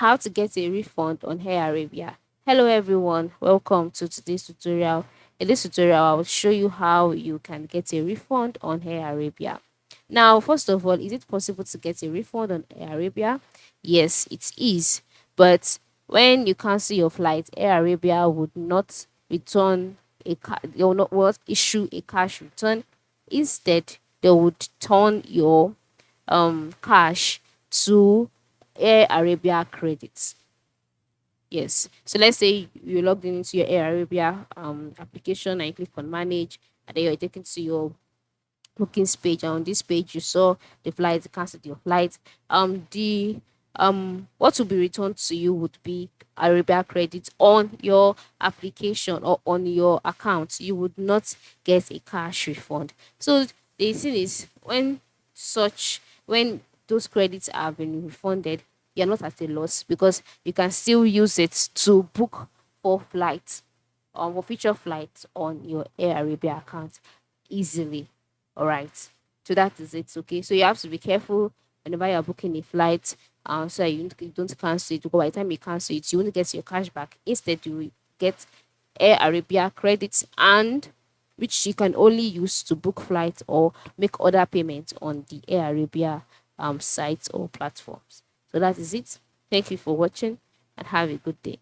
how to get a refund on Air Arabia. Hello everyone, welcome to today's tutorial. In this tutorial, I will show you how you can get a refund on Air Arabia. Now, first of all, is it possible to get a refund on Air Arabia? Yes, it is. But when you cancel your flight, Air Arabia would not return they will not issue a cash return. Instead, they would turn your cash to Air Arabia credits. Yes. So let's say you logged into your Air Arabia application and you click on manage, and then you're taken to your bookings page. And on this page you saw the flight, cancelled your flight. The what will be returned to you would be Arabia credit on your application or on your account. You would not get a cash refund. So the thing is, when those credits have been refunded, you're not at a loss because you can still use it to book for flights for future flights on your Air Arabia account easily. All right. So that is it. Okay. So you have to be careful whenever you're booking a flight. So you don't cancel it. Because by the time you cancel it, you won't get your cash back. Instead, you will get Air Arabia credits, and which you can only use to book flights or make other payments on the Air Arabia sites or platforms. So that is it. Thank you for watching and have a good day.